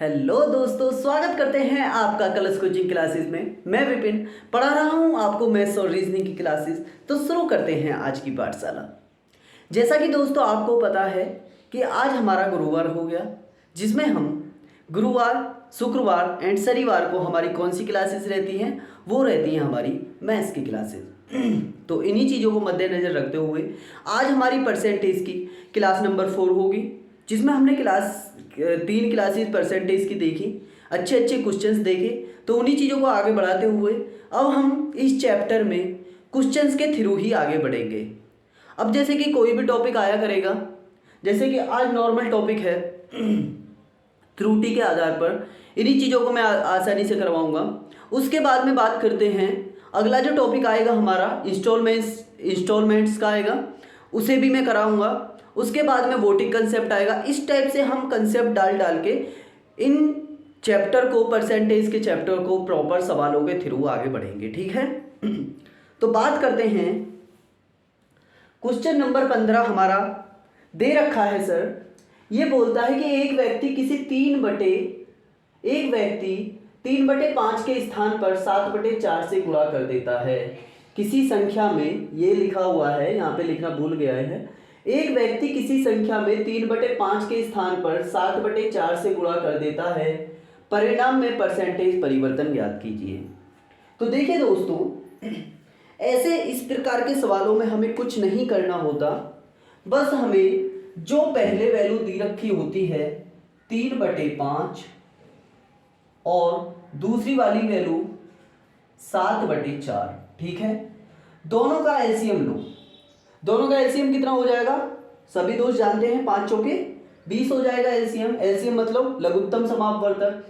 Hello दोस्तों, स्वागत करते हैं आपका कलर्स कोचिंग क्लासेस में। मैं विपिन पढ़ा रहा हूं आपको मैथ्स और रीजनिंग की क्लासेस। तो शुरू करते हैं आज की पाठशाला। जैसा कि दोस्तों आपको पता है कि आज हमारा गुरुवार हो गया, जिसमें हम गुरुवार, शुक्रवार एंड शनिवार को हमारी कौन सी क्लासेस रहती हैं, वो रहती हैं हमारी मैथ्स की क्लासेस। तो इन्हीं चीज़ों को मद्देनज़र रखते हुए आज हमारी परसेंटेज की क्लास नंबर 4 होगी, जिसमें हमने तीन क्लासेस परसेंटेज की देखी, अच्छे अच्छे क्वेश्चंस देखे। तो उन्हीं चीज़ों को आगे बढ़ाते हुए अब हम इस चैप्टर में क्वेश्चंस के थ्रू ही आगे बढ़ेंगे। अब जैसे कि कोई भी टॉपिक आया करेगा, जैसे कि आज नॉर्मल टॉपिक है, त्रुटि के आधार पर इन्हीं चीज़ों को मैं आसानी से करवाऊंगा। उसके बाद में बात करते हैं, अगला जो टॉपिक आएगा हमारा इंस्टॉलमेंट्स का आएगा, उसे भी मैं कराऊंगा। उसके बाद में वोटिंग कंसेप्ट आएगा। इस टाइप से हम कंसेप्ट डाल डाल के इन चैप्टर को, परसेंटेज के चैप्टर को प्रॉपर सवालों के थ्रू आगे बढ़ेंगे, ठीक है। तो बात करते हैं, क्वेश्चन नंबर 15 हमारा दे रखा है सर। ये बोलता है कि एक व्यक्ति 3/5 के स्थान पर 7/4 से गुणा कर देता है। किसी संख्या में, ये लिखा हुआ है, यहाँ पे लिखना भूल गया है, एक व्यक्ति किसी संख्या में 3/5 के स्थान पर 7/4 से गुणा कर देता है, परिणाम में परसेंटेज परिवर्तन ज्ञात कीजिए। तो देखिए दोस्तों, ऐसे इस प्रकार के सवालों में हमें कुछ नहीं करना होता, बस हमें जो पहले वैल्यू दी रखी होती है 3/5 और दूसरी वाली वैल्यू 7/4, ठीक है, दोनों का एलसीएम लो। दोनों का एलसीएम कितना हो जाएगा, सभी दोस्त जानते हैं, 5 चौके 20 हो जाएगा एलसीएम। एलसीएम मतलब लघुत्तम समापवर्तक।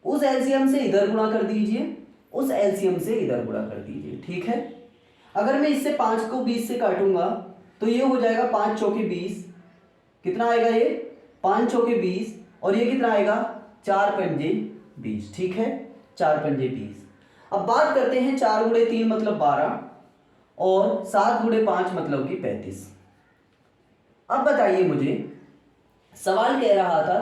उस एलसीएम से इधर गुणा कर दीजिए, उस एलसीएम से इधर गुणा कर दीजिए, ठीक है। अगर मैं इससे 5 को 20 से काटूंगा तो ये हो जाएगा 5 चौके 20, कितना आएगा ये 5 चौके 20, और ये कितना आएगा 4 पंजे 20, ठीक है, 4 पंजे 20। अब बात करते हैं 4 गुणे 3 मतलब 12 और 7 गुणे 5 मतलब कि 35। अब बताइए मुझे, सवाल कह रहा था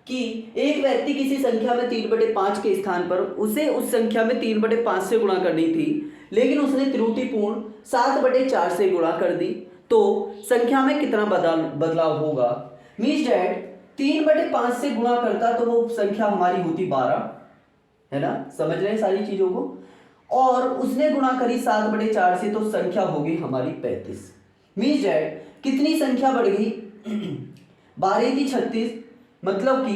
कि एक व्यक्ति किसी संख्या में 3/5 के स्थान पर उसे उस संख्या में 3/5 से गुणा करनी थी, लेकिन उसने त्रुटिपूर्ण 7/4 से गुणा कर दी, तो संख्या में कितना बदलाव होगा। मीन्स डैट 3/5 से गुणा करता तो वो संख्या हमारी होती 12, है ना, समझ रहे हैं सारी चीजों को, और उसने गुणा करी 7/4 से, तो संख्या होगी हमारी 35। मीन्स डैट कितनी संख्या बढ़ गई, 12 की 36, मतलब कि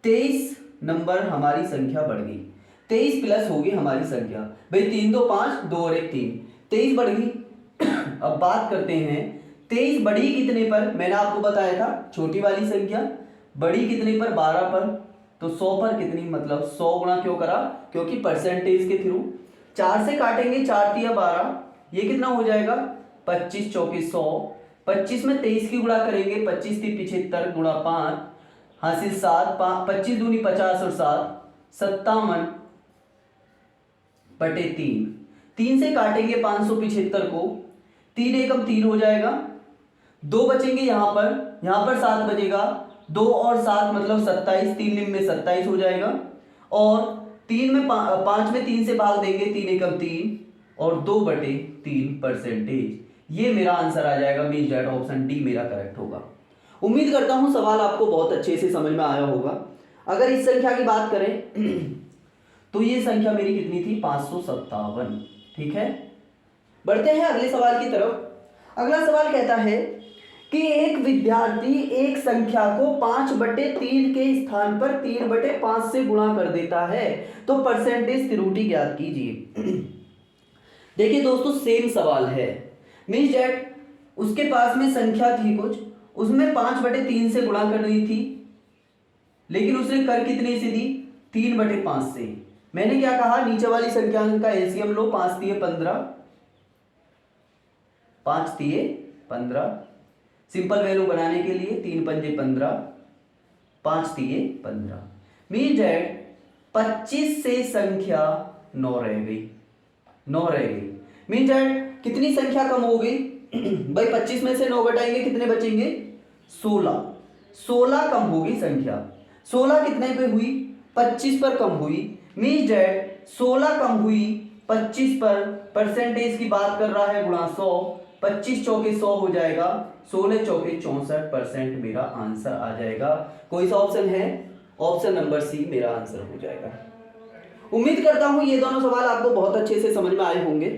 23 नंबर हमारी संख्या बढ़ गई। 23 प्लस होगी हमारी संख्या, भाई 3 2 5, 2 और 1 3, 23 बढ़ गई। अब बात करते हैं 23 बढ़ी कितने पर, मैंने आपको बताया था छोटी वाली संख्या बढ़ी कितने पर, 12 पर, तो 100 पर कितनी, मतलब 100 गुणा क्यों करा, क्योंकि परसेंटेज के थ्रू 4 से काटेंगे, 4 तिया 12, ये कितना हो जाएगा 25 चौके 100, 25 में 23 की गुणा करेंगे, 25 × 75 गुणा 5 हासिल 7, 25 दूनी 50 और 7 57/3। 3 से काटेंगे 575 को, 3 एकम 3 हो जाएगा, 2 बचेंगे यहाँ पर 7 बचेगा, 2 और 7 मतलब 27, 3 निम में 27 हो जाएगा, और 5 में 3 से भाग देंगे, 3 एकम 3 और 2/3 परसेंटेज। ये मेरा आंसर आ जाएगा। मीन्स डैट ऑप्शन डी मेरा करेक्ट होगा। उम्मीद करता हूं सवाल आपको बहुत अच्छे से समझ में आया होगा। अगर इस संख्या की बात करें तो ये संख्या मेरी कितनी थी, 557, ठीक है। बढ़ते हैं अगले सवाल की तरफ। अगला सवाल कहता है कि एक विद्यार्थी एक संख्या को 5/3 के स्थान पर 3/5 से गुणा कर देता है, तो परसेंटेज त्रुटि ज्ञात कीजिए। देखिए दोस्तों, सेम सवाल है। मीन्स डैट उसके पास में संख्या थी कुछ, उसमें 5/3 से गुणा कर दी थी, लेकिन उसने कर कितने से दी, 3/5 से। मैंने क्या कहा, नीचे वाली संख्या का एलसीएम लो, 5 तिये 15, 5 तिये 15, सिंपल वैल्यू बनाने के लिए 3 पंजे 15, 5 तिये 15। मीन्स डैट 25 से संख्या 9 रह गई, 9 रह गई। मीन्स डैट कितनी संख्या कम हो गई भाई, 25 में से 9 घटाएंगे कितने बचेंगे, 16 कम होगी संख्या। 16 कितने पे हुई, 25 पर कम हुई, मीन्स डेट 16 कम हुई 25 पर, परसेंटेज की बात कर रहा है, गुणा 100, 25 चौके 100 हो जाएगा, 16 चौके 64% मेरा आंसर आ जाएगा। कोई सा ऑप्शन है, ऑप्शन नंबर सी मेरा आंसर हो जाएगा। उम्मीद करता हूं ये दोनों सवाल आपको बहुत अच्छे से समझ में आए होंगे।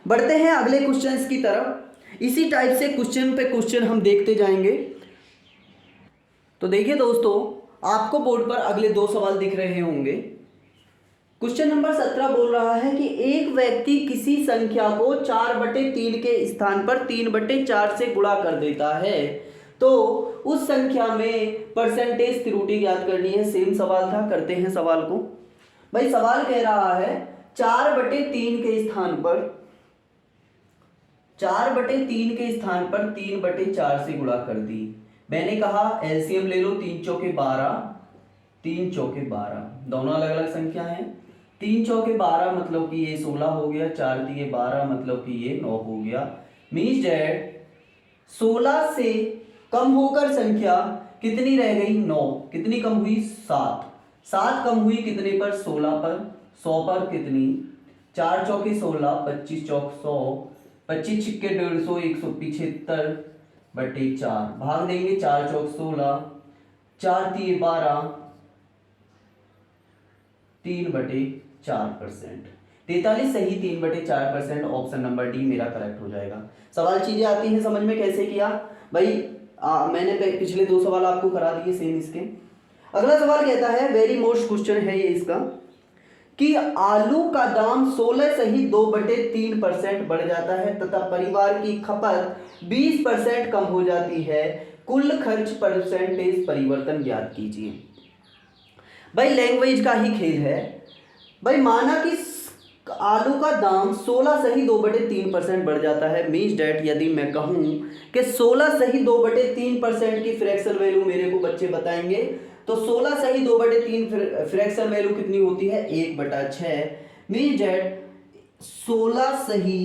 बढ़ते हैं अगले क्वेश्चंस की तरफ। इसी टाइप से क्वेश्चन पे क्वेश्चन हम देखते जाएंगे। तो देखिए दोस्तों, आपको बोर्ड पर अगले दो सवाल दिख रहे होंगे। क्वेश्चन नंबर 17 बोल रहा है कि एक व्यक्ति किसी संख्या को 4/3 के स्थान पर 3/4 से गुणा कर देता है, तो उस संख्या में परसेंटेज त्रुटि ज्ञात करनी है। सेम सवाल था, करते हैं सवाल को। भाई सवाल कह रहा है 4/3 के स्थान पर 4/3 के स्थान पर 3/4 से गुणा कर दी। मैंने कहा एलसीएम ले लो, 3 चौके 12, 3 चौके 12, दोनों अलग अलग संख्या हैं। 3 चौके 12 मतलब कि ये 16 हो गया, 4 दिए 12 मतलब कि ये 9 हो गया। मीन्स डेट 16 से कम होकर संख्या कितनी रह गई, 9। कितनी कम हुई, 7। 7 कम हुई कितने पर, 16 पर। 100 पर कितनी, 4 चौके 16, 25 चौक 100, 25 छिक्के 150, 175/4 भाग देंगे, 4 चौक 16, 4 दिए 12, 3/4%। 43 सही, 3/4%। ऑप्शन नंबर डी मेरा करेक्ट हो जाएगा। सवाल चीजें आती हैं समझ में, कैसे किया भाई। मैंने पिछले दो सवाल आपको करा दिए सेम इसके। अगला सवाल कहता है, वेरी मोस्ट क्वेश्चन है ये इसका, कि आलू का दाम 16 सही 2/3% बढ़ जाता है तथा परिवार की खपत 20% कम हो जाती है। कुल खर्च परसेंटेज परिवर्तन ज्ञात कीजिए। भाई लैंग्वेज का ही खेल है। भाई माना कि आलू का दाम 16 सही 2/3% बढ़ जाता है। मीन्स डेट यदि मैं कहूं कि 16 सही 2/3% की फ्रैक्शन वैल्यू मेरे को बच्चे बताएंगे, तो 16 सही 2/3 फ्रैक्शन वैल्यू कितनी होती है, 1/6। मीन्स डेट 16 सही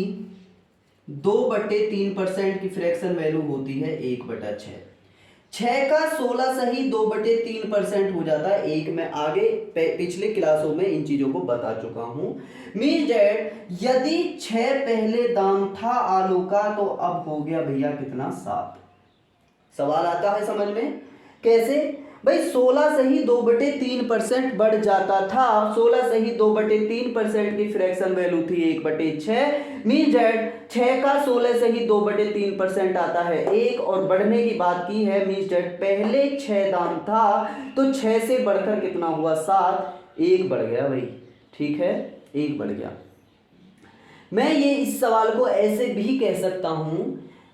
2/3% की फ्रैक्शन वैल्यू होती है 1/6। 6 का 16 सही 2/3% हो जाता है 1। मैं आगे पिछले क्लासों में इन चीजों को बता चुका हूं। मीन्स डेट यदि 6 पहले दाम था आलू का, तो अब हो गया भैया कितना, 7। सवाल आता है समझ में, कैसे भाई 16 सही 2/3% बढ़ जाता था। 16 सही 2/3% की फ्रैक्शन वैल्यू थी 1/6। मीन्स डेट 6 का 16 सही 2/3% आता है 1, और बढ़ने की बात की है। मीन्स डेट पहले 6 दाम था, तो 6 से बढ़कर कितना हुआ, 7। 1 बढ़ गया भाई, ठीक है, 1 बढ़ गया। मैं ये इस सवाल को ऐसे भी कह सकता हूं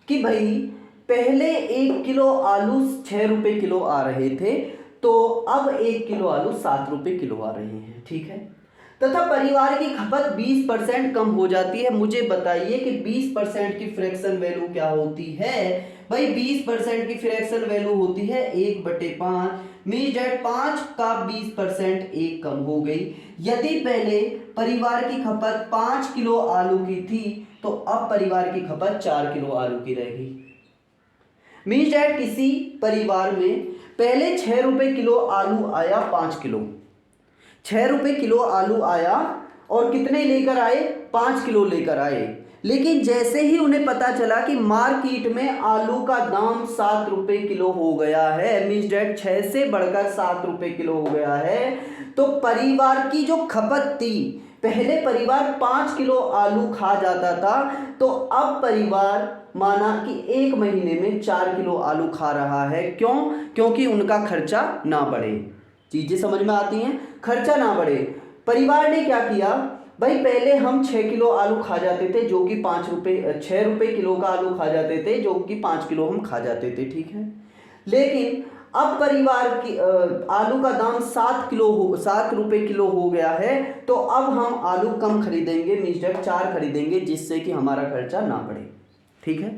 कि भाई पहले 1 किलो आलू 6 रुपए किलो आ रहे थे, तो अब 1 किलो आलू 7 रुपए किलो आ रहे हैं, ठीक है। तथा परिवार की खपत 20% कम हो जाती है। मुझे बताइए कि 20% की फ्रैक्शन वैल्यू क्या होती है। भाई 20% की फ्रैक्शन वैल्यू होती है 1/5। मीन्स डेट 5 का 20% 1 कम हो गई। यदि पहले परिवार की खपत 5 किलो आलू की थी, तो अब परिवार की खपत 4 किलो आलू की रह गई। मीन्स डेट किसी परिवार में पहले 6 रुपए किलो आलू आया, 5 किलो 6 रुपए किलो आलू आया, और कितने लेकर आए, 5 किलो लेकर आए। लेकिन जैसे ही उन्हें पता चला कि मार्केट में आलू का दाम 7 रुपए किलो हो गया है, मीन्स डेट 6 से बढ़कर 7 रुपए किलो हो गया है, तो परिवार की जो खपत थी, पहले परिवार 5 किलो आलू खा जाता था, तो अब परिवार माना कि 1 महीने में 4 किलो आलू खा रहा है। क्यों, क्योंकि उनका खर्चा ना बढ़े। चीजें समझ में आती हैं, खर्चा ना बढ़े। परिवार ने क्या किया भाई, पहले हम 6 किलो आलू खा जाते थे, जो कि 6 रुपए किलो का आलू खा जाते थे, जो कि 5 किलो हम खा जाते थे, ठीक है। लेकिन अब परिवार की आलू का दाम 7 रुपए किलो हो गया है, तो अब हम आलू कम खरीदेंगे, मीन्स 4 खरीदेंगे, जिससे कि हमारा खर्चा ना बढ़े, ठीक है।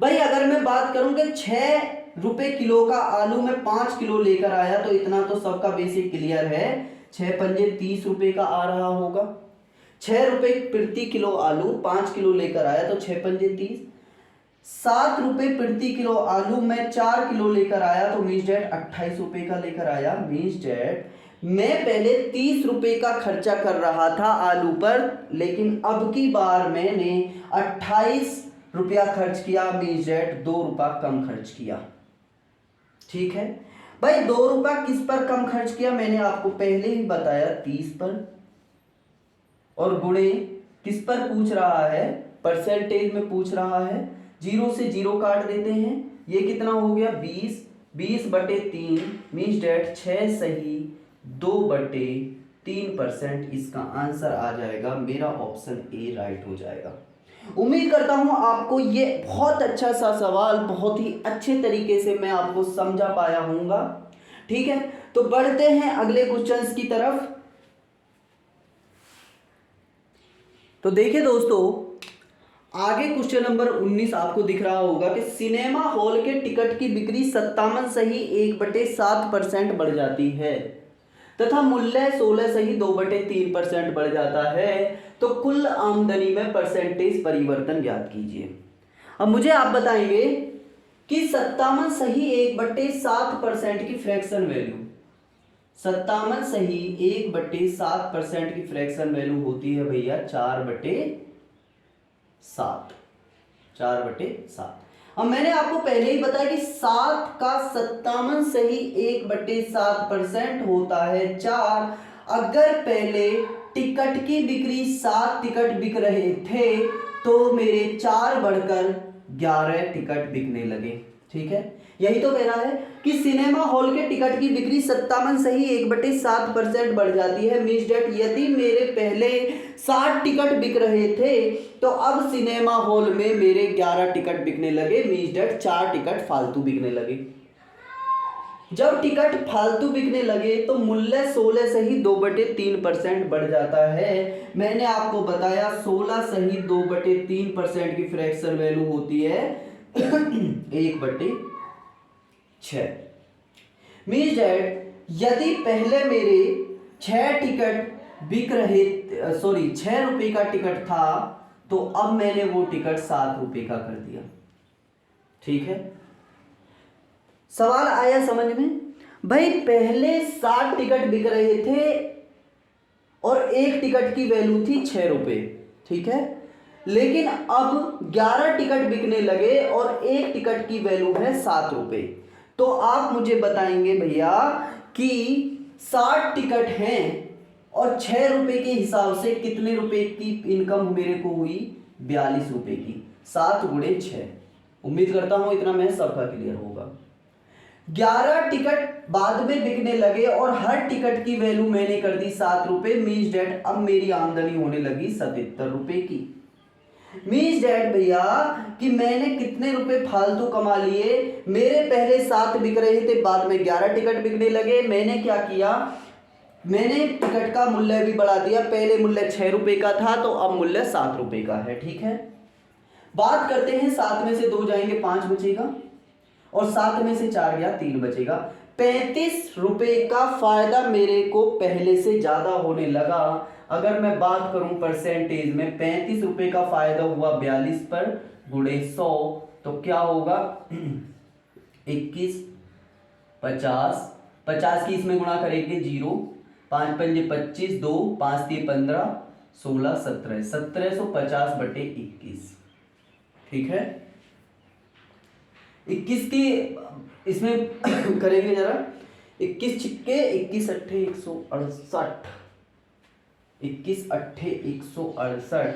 भाई अगर मैं बात करूं कि 6 रुपए किलो का आलू मैं 5 किलो लेकर आया, तो इतना तो सबका बेसिक क्लियर है, 6 पंजे 30 रुपए का आ रहा होगा। 6 रुपए प्रति किलो आलू 5 किलो लेकर आया, तो 6 पंजे 30, ₹7 प्रति किलो आलू मैं 4 किलो लेकर आया, तो मीन्स डेट 28 रुपए का लेकर आया। मीन्स डेट मैं पहले 30 रुपए का खर्चा कर रहा था आलू पर, लेकिन अब की बार मैंने 28 रुपया खर्च किया। मीन्स डेट 2 रुपया कम खर्च किया। ठीक है भाई, 2 रुपया किस पर कम खर्च किया मैंने आपको पहले ही बताया, 30 पर। और गुणे किस पर पूछ रहा है, परसेंटेज में पूछ रहा है। 0 से 0 काट देते हैं, ये कितना हो गया 20/3। मीन्स डेट 6 सही 2/3%। इसका आंसर आ जाएगा मेरा ऑप्शन ए राइट हो जाएगा। उम्मीद करता हूं आपको ये बहुत अच्छा सा सवाल बहुत ही अच्छे तरीके से मैं आपको समझा पाया हूँगा। ठीक है, तो बढ़ते हैं अगले क्वेश्चंस की तरफ। तो देखिए दोस्तों, आगे क्वेश्चन नंबर 19 आपको दिख रहा होगा कि सिनेमा हॉल के टिकट की बिक्री 57 सही 1/7% बढ़ जाती है तथा मूल्य 16 सही 2/3% बढ़ जाता है, तो कुल आमदनी में परसेंटेज परिवर्तन ज्ञात कीजिए। अब मुझे आप बताएंगे कि 57 सही 1/7% की फ्रैक्शन वैल्यू, 57 सही 1/7% की फ्रैक्शन वैल्यू होती है भैया 4/7। 4/7। अब मैंने आपको पहले ही बताया कि 7 का 57 सही 1/7% होता है 4। अगर पहले टिकट की बिक्री 7 टिकट बिक रहे थे तो मेरे 4 बढ़कर 11 टिकट बिकने लगे। ठीक है, यही तो कह रहा है कि सिनेमा हॉल के टिकट की बिक्री 57 सही 1/7% बढ़ जाती है। मीन्स डेट यदि मेरे पहले 60 टिकट बिक रहे थे तो अब सिनेमा हॉल में मेरे 11 टिकट बिकने लगे। मीन्स डेट 4 टिकट फालतू बिकने लगे। जब टिकट फालतू बिकने लगे तो मूल्य 16 सही 2/3% बढ़ जाता है। मैंने आपको बताया 16 सही 2/3% की फ्रैक्शन वैल्यू होती है 1/6। मीन्स डेट यदि पहले मेरे 6 टिकट बिक रहे, 6 रुपए का टिकट था, तो अब मैंने वो टिकट 7 रुपए का कर दिया। ठीक है, सवाल आया समझ में? भाई पहले 7 टिकट बिक रहे थे और एक टिकट की वैल्यू थी 6 रुपए। ठीक है, लेकिन अब 11 टिकट बिकने लगे और एक टिकट की वैल्यू है 7 रुपए। तो आप मुझे बताएंगे भैया कि 60 टिकट हैं और 6 रुपए के हिसाब से कितने रुपए की इनकम मेरे को हुई, 42 रुपए की। 7 गुणे 6। उम्मीद करता हूं इतना मैं सबका क्लियर होगा। 11 टिकट बाद में बिकने लगे और हर टिकट की वैल्यू मैंने कर दी 7 रुपए। मीन्स डेट अब मेरी आमदनी होने लगी 77 रुपए की। मीन्स डेट भैया कि मैंने कितने रुपए फालतू कमा लिए। मेरे पहले 7 बिक रहे थे, बाद में 11 टिकट बिकने लगे। मैंने क्या किया, मैंने टिकट का मूल्य भी बढ़ा दिया। पहले मूल्य 6 रुपए का था तो अब मूल्य 7 रुपए का है। ठीक है, बात करते हैं 7 में से 2 जाएंगे 5 बचेगा और 7 में से 4 गया 3 बचेगा। 35 रुपए का फायदा मेरे को पहले से ज्यादा होने लगा। अगर मैं बात करूं परसेंटेज में, 35 रुपए का फायदा हुआ 42 पर गुणे 100, तो क्या होगा 21, 50, 50 की इसमें गुणा करेंगे 0, 5 पंजे 25, 2 5 3 15, 16 17, 1750/21। ठीक है, 21 की इसमें करेंगे जरा, 21 छिक्के 21 अट्ठे 168, 21 अट्ठे 168,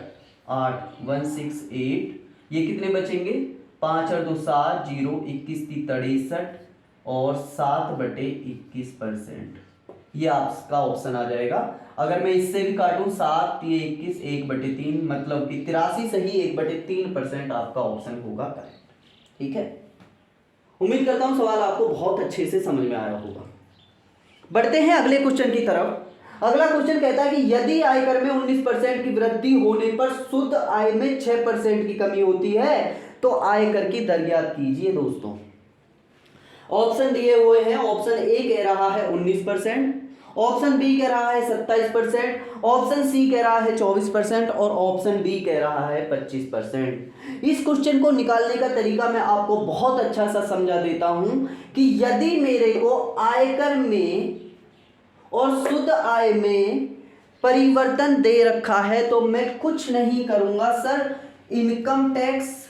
8 168। ये कितने बचेंगे, 5 और 2 7, 0 21 3 63 और 7/21%। ये आपका ऑप्शन आ जाएगा। अगर मैं इससे भी काटूं 7 3 21 1/3, मतलब कि 83 सही 1/3% आपका ऑप्शन होगा करेक्ट। ठीक है, उम्मीद करता हूं सवाल आपको बहुत अच्छे से समझ में आया होगा। बढ़ते हैं अगले क्वेश्चन की तरफ। अगला क्वेश्चन कहता है कि यदि आयकर में 19% की वृद्धि होने पर शुद्ध आय में 6% की कमी होती है तो आयकर की दर ज्ञात कीजिए। दोस्तों ऑप्शन दिए हुए हैं, ऑप्शन ए कह रहा है 19% ऑप्शन बी कह रहा है 27%, ऑप्शन सी कह रहा है 24% और ऑप्शन डी कह रहा है 25%। इस क्वेश्चन को निकालने का तरीका मैं आपको बहुत अच्छा सा समझा देता हूं कि यदि मेरे को आयकर में और शुद्ध आय में परिवर्तन दे रखा है तो मैं कुछ नहीं करूंगा सर, इनकम टैक्स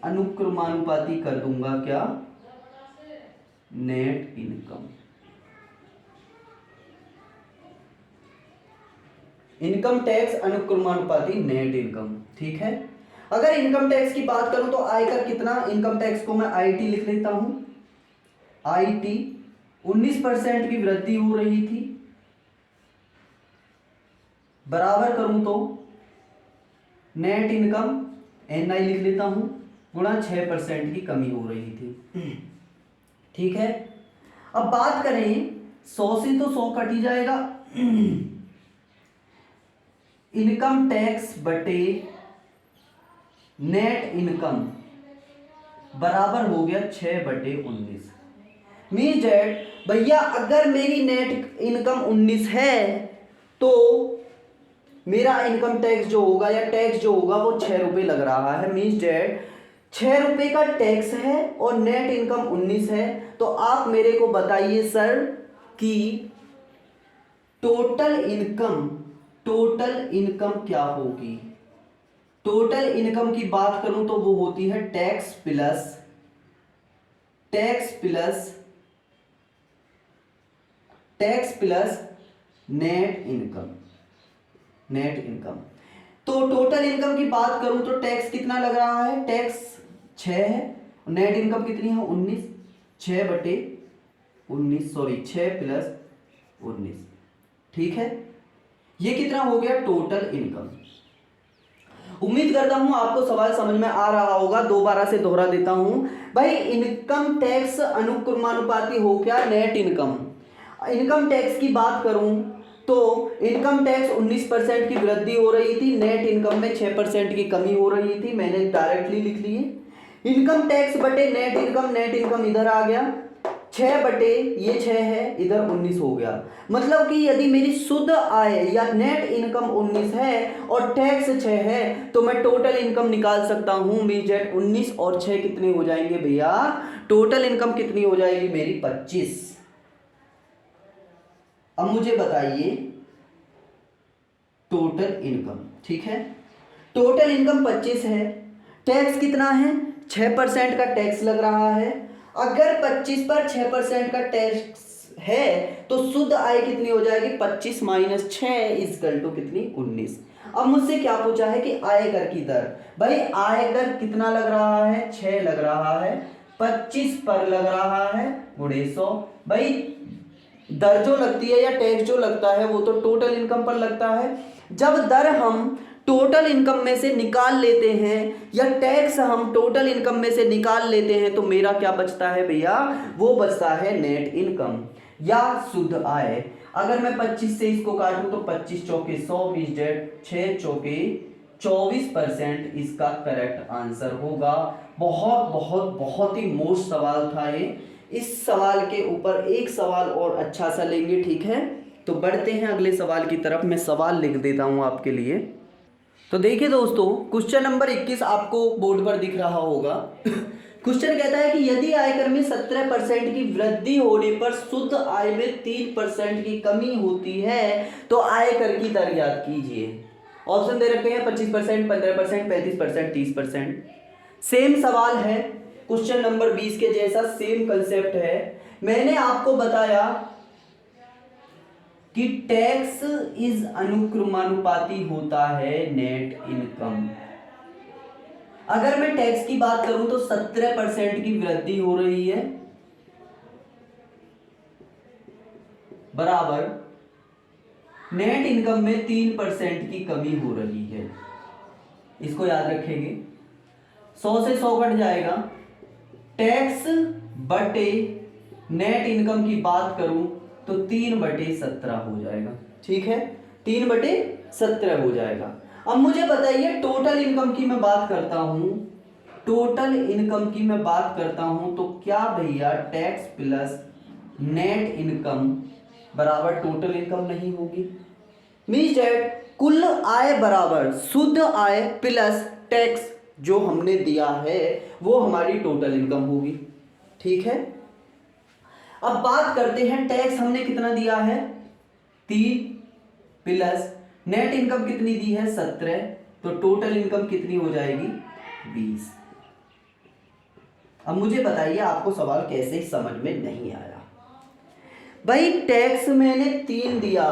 अनुक्रमानुपाती कर दूंगा। क्या? Net income. इनकम टैक्स अनुक्रमानुपाती नेट इनकम, ठीक है। अगर इनकम टैक्स की बात करूं तो आयकर कितना, इनकम टैक्स को मैं आईटी लिख लेता हूं। आईटी 19% की वृद्धि हो रही थी, बराबर करूं तो नेट इनकम एनआई लिख लेता हूं गुणा 6% की कमी हो रही थी, ठीक है। अब बात करें 100 से तो 100 कट ही जाएगा, इनकम टैक्स बटे नेट इनकम बराबर हो गया 6/19। मीन्स डेट भैया अगर मेरी नेट इनकम 19 है तो मेरा इनकम टैक्स जो होगा या टैक्स जो होगा वो 6 रुपये लग रहा है। मीन्स डेट 6 रुपये का टैक्स है और नेट इनकम 19 है। तो आप मेरे को बताइए सर कि टोटल इनकम क्या होगी। टोटल इनकम की बात करूं तो वो होती है टैक्स प्लस नेट इनकम। तो टोटल इनकम की बात करूं तो टैक्स कितना लग रहा है, टैक्स 6 है, नेट इनकम कितनी है 19, 6/19 सॉरी 6 + 19, ठीक है। ये कितना हो गया टोटल इनकम। उम्मीद करता हूं आपको सवाल समझ में आ रहा होगा, दोबारा से दोहरा देता हूं भाई। इनकम टैक्स अनुक्रमानुपाती हो क्या नेट इनकम। इनकम टैक्स की बात करूं तो इनकम टैक्स 19% की वृद्धि हो रही थी, नेट इनकम में 6% की कमी हो रही थी, मैंने डायरेक्टली लिख लिए। इनकम टैक्स बटे नेट इनकम इधर आ गया, 6 बटे ये 6 है, इधर 19 हो गया। मतलब कि यदि मेरी शुद्ध आय या नेट इनकम 19 है और टैक्स 6 है तो मैं टोटल इनकम निकाल सकता हूं। मींस डेट 19 और 6 कितने हो जाएंगे भैया, टोटल इनकम कितनी हो जाएगी मेरी 25। अब मुझे बताइए टोटल इनकम, ठीक है। टोटल इनकम 25 है, टैक्स कितना है 6% का टैक्स लग रहा है। अगर 25 पर 6% का टैक्स है तो शुद्ध आय कितनी हो जाएगी 25 - 6 = कितनी 19। अब मुझसे क्या पूछा है कि आयकर की दर। भाई आयकर कितना लग रहा है 6 लग रहा है, 25 पर लग रहा है गुणे 100। भाई दर जो लगती है या टैक्स जो लगता है वो तो टोटल इनकम पर लगता है। जब दर हम टोटल इनकम में से निकाल लेते हैं या टैक्स हम टोटल इनकम में से निकाल लेते हैं तो मेरा क्या बचता है भैया, वो बचता है नेट इनकम या शुद्ध आय। अगर मैं 25 से इसको काटूं तो 25 चौके 100, 20 डेट 6 चौके 24% इसका करेक्ट आंसर होगा। बहुत बहुत बहुत ही मोस्ट सवाल था ये। इस सवाल के ऊपर एक सवाल और अच्छा सा लेंगे, ठीक है। तो बढ़ते हैं अगले सवाल की तरफ। मैं सवाल लिख देता हूं आपके लिए। तो देखिए दोस्तों, क्वेश्चन नंबर 21 आपको बोर्ड पर दिख रहा होगा। क्वेश्चन कहता है कि यदि आयकर में 17% की वृद्धि होने पर शुद्ध आय में 3% की कमी होती है तो आयकर की दर ज्ञात कीजिए। ऑप्शन दे रखे हैं 25%, 15%, 35%, 30%। सेम सवाल है, क्वेश्चन नंबर 20 के जैसा सेम कंसेप्ट है। मैंने आपको बताया कि टैक्स इज अनुक्रमानुपाती होता है नेट इनकम। अगर मैं टैक्स की बात करूं तो 17% की वृद्धि हो रही है बराबर नेट इनकम में 3% की कमी हो रही है। इसको याद रखेंगे, 100 से 100 कट जाएगा। टैक्स बटे नेट इनकम की बात करूं तो 3/17 हो जाएगा, ठीक है, 3/17 हो जाएगा। अब मुझे बताइए टोटल इनकम की मैं बात करता हूं टोटल इनकम की मैं बात करता हूं तो क्या भैया टैक्स प्लस नेट इनकम बराबर टोटल इनकम नहीं होगी? मीन्स डेट कुल आय बराबर शुद्ध आय प्लस टैक्स जो हमने दिया है वो हमारी टोटल इनकम होगी। ठीक है, अब बात करते हैं टैक्स हमने कितना दिया है 3 प्लस नेट इनकम कितनी दी है 17, तो टोटल इनकम कितनी हो जाएगी 20। अब मुझे बताइए आपको सवाल कैसे समझ में नहीं आया? भाई टैक्स मैंने 3 दिया,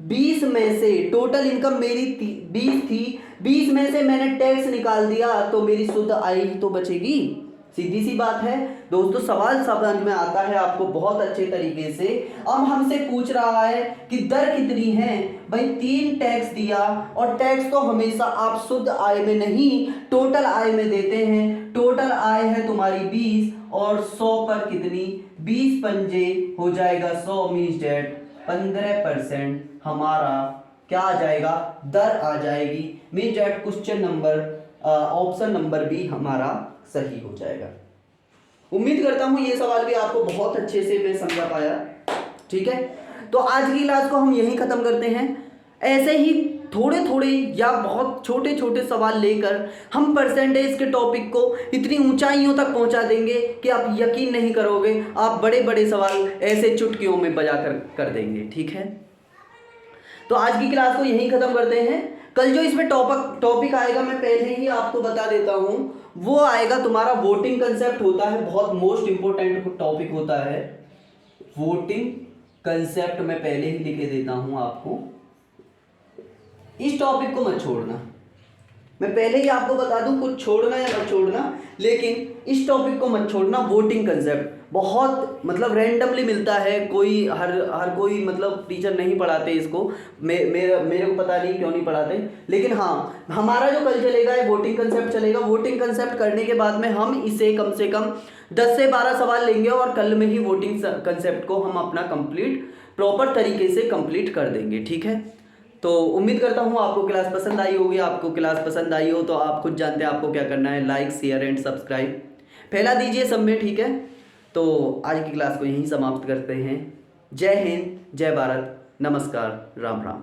20 में से टोटल इनकम मेरी 20 थी, 20 में से मैंने टैक्स निकाल दिया तो मेरी शुद्ध आय ही तो बचेगी। सीधी सी बात है दोस्तों, सवाल समझ में आता है आपको बहुत अच्छे तरीके से। अब हमसे पूछ रहा है कि दर कितनी है, भाई 3 टैक्स दिया, और टैक्स तो हमेशा आप शुद्ध आय में नहीं टोटल आय में देते हैं। टोटल आय है तुम्हारी 20 और 100 पर कितनी 20 पंजे हो जाएगा 100, मीन्स डेट 15% हमारा क्या आ जाएगा दर आ जाएगी। Means that question number option number B हमारा सही हो जाएगा। उम्मीद करता हूं ये सवाल भी आपको बहुत अच्छे से मैं समझा पाया। ठीक है, तो आज की क्लास को हम यहीं खत्म करते हैं। ऐसे ही थोड़े थोड़े या बहुत छोटे छोटे सवाल लेकर हम परसेंटेज के टॉपिक को इतनी ऊंचाइयों तक पहुंचा देंगे कि आप यकीन नहीं करोगे, आप बड़े बड़े सवाल ऐसे चुटकियों में बजा कर देंगे। ठीक है, तो आज की क्लास को यहीं खत्म करते हैं। कल जो इसमें टॉपिक आएगा मैं पहले ही आपको बता देता हूं, वो आएगा तुम्हारा वोटिंग कंसेप्ट होता है, बहुत मोस्ट इंपोर्टेंट टॉपिक होता है वोटिंग कंसेप्ट। मैं पहले ही लिखे देता हूं आपको, इस टॉपिक को मत छोड़ना। मैं पहले ही आपको बता दूं, कुछ छोड़ना या मत छोड़ना, लेकिन इस टॉपिक को मत छोड़ना। वोटिंग कंसेप्ट बहुत मतलब रैंडमली मिलता है, कोई हर कोई मतलब टीचर नहीं पढ़ाते इसको, मेरे को पता नहीं क्यों नहीं पढ़ाते। लेकिन हाँ, हमारा जो कल चलेगा वोटिंग कंसेप्ट चलेगा। वोटिंग कंसेप्ट करने के बाद में हम इसे कम से कम 10 से 12 सवाल लेंगे और कल में ही वोटिंग कंसेप्ट को हम अपना कंप्लीट प्रॉपर तरीके से कंप्लीट कर देंगे। ठीक है, तो उम्मीद करता हूँ आपको क्लास पसंद आई होगी। आपको क्लास पसंद आई हो तो आप खुद जानते हैं आपको क्या करना है, लाइक शेयर एंड सब्सक्राइब फैला दीजिए सब में। ठीक है, तो आज की क्लास को यहीं समाप्त करते हैं। जय हिंद, जय भारत, नमस्कार, राम राम।